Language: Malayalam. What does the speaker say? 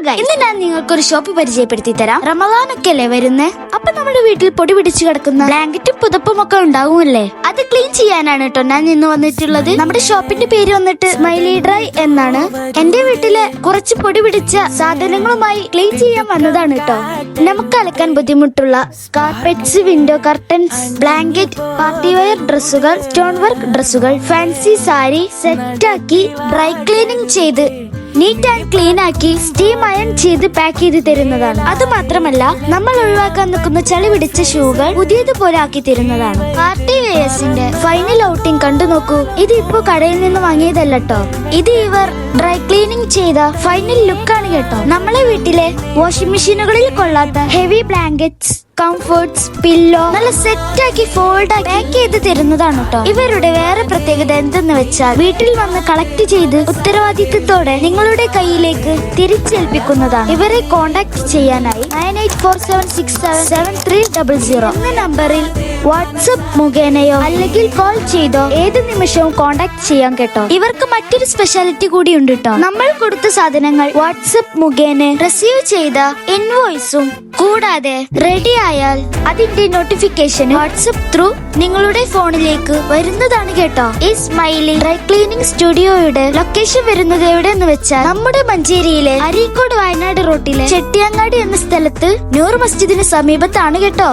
ഗൈസ്, ഇന്ന് ഞാൻ നിങ്ങൾക്കൊരു ഷോപ്പ് പരിചയപ്പെടുത്തി തരാം. റമദാനൊക്കെ അല്ലേ വരുന്നേ, അപ്പൊ നമ്മുടെ വീട്ടിൽ പൊടി പിടിച്ചു കിടക്കുന്ന ബ്ലാങ്കറ്റും പുതപ്പും ഒക്കെ ഉണ്ടാകുമല്ലേ, അത് ക്ലീൻ ചെയ്യാനാണ് കേട്ടോ ഞാൻ ഇന്ന് വന്നിട്ടുള്ളത്. നമ്മുടെ ഷോപ്പിന്റെ പേര് വന്നിട്ട് സ്മൈലി ഡ്രൈ എന്നാണ്. എന്റെ വീട്ടിലെ കുറച്ച് പൊടി പിടിച്ച സാധനങ്ങളുമായി ക്ലീൻ ചെയ്യാൻ വന്നതാണ് കേട്ടോ. നമുക്ക് അലക്കാൻ ബുദ്ധിമുട്ടുള്ള carpets, window curtains, blanket, party wear ഡ്രസ്സുകൾ, സ്റ്റോൺ വർക്ക് ഡ്രസ്സുകൾ, ഫാൻസി സാരി സെറ്റാക്കി ഡ്രൈ ക്ലീനിങ് ചെയ്ത് നീറ്റ് ആൻഡ് ക്ലീൻ ആക്കി സ്റ്റീം അയൺ ചെയ്ത് പാക്ക് ചെയ്ത് തരുന്നതാണ്. അത് മാത്രമല്ല, നമ്മൾ ഒഴിവാക്കാൻ നിൽക്കുന്ന ചളി പിടിച്ച ഷൂകൾ പുതിയതുപോലെ ആക്കി തരുന്നതാണ്. പാർട്ടി വെയേഴ്സിന്റെ ഫൈനൽ ഔട്ടിംഗ് കണ്ടു നോക്കൂ. ഇത് ഇപ്പോ കടയിൽ നിന്ന് വാങ്ങിയതല്ല കേട്ടോ, ഇത് ഇവർ ഡ്രൈ ക്ലീനിങ് ചെയ്ത ഫൈനൽ ലുക്കാണ് കേട്ടോ. നമ്മളെ വീട്ടിലെ വാഷിംഗ് മെഷീനുകളിൽ കൊള്ളാത്ത ഹെവി ബ്ലാങ്കറ്റ്സ്, കംഫർട്ട്സ്, പില്ലോ നല്ല സെറ്റാക്കി ഫോൾഡ് ആക്കി പാക്ക് ചെയ്ത് തരുന്നതാണ് കേട്ടോ. ഇവരുടെ വേറെ പ്രത്യേകത എന്തെന്ന് വെച്ചാൽ, വീട്ടിൽ വന്ന് കളക്ട് ചെയ്ത് ഉത്തരവാദിത്തത്തോടെ നിങ്ങളുടെ കയ്യിലേക്ക് തിരിച്ചേൽപ്പിക്കുന്നതാണ്. ഇവരെ കോണ്ടാക്ട് ചെയ്യാനായി 9847677300 എന്ന നമ്പറിൽ വാട്സ്ആപ്പ് മുഖേനയോ അല്ലെങ്കിൽ കോൾ ചെയ്തോ ഏത് നിമിഷവും കോണ്ടാക്ട് ചെയ്യാം കേട്ടോ. ഇവർക്ക് മറ്റൊരു സ്പെഷ്യാലിറ്റി കൂടി ഉണ്ട് കേട്ടോ. നമ്മൾ കൊടുത്ത സാധനങ്ങൾ വാട്സ്ആപ്പ് മുഖേന റിസീവ് ചെയ്ത ഇൻവോയ്സും കൂടാതെ റെഡി ആയാൽ അതിന്റെ നോട്ടിഫിക്കേഷൻ വാട്സ്ആപ്പ് ത്രൂ നിങ്ങളുടെ ഫോണിലേക്ക് വരുന്നതാണ് കേട്ടോ. ഈ സ്മൈലി ഡ്രൈ ക്ലീനിങ് സ്റ്റുഡിയോയുടെ ലൊക്കേഷൻ വരുന്നത് എവിടെയെന്ന് വെച്ചാൽ, നമ്മുടെ മഞ്ചേരിയിലെ അരീക്കോട് വയനാട് റോട്ടിലെ ചെട്ടിയങ്ങാടി എന്ന സ്ഥലത്ത് നൂർ മസ്ജിദിന് സമീപത്താണ് കേട്ടോ.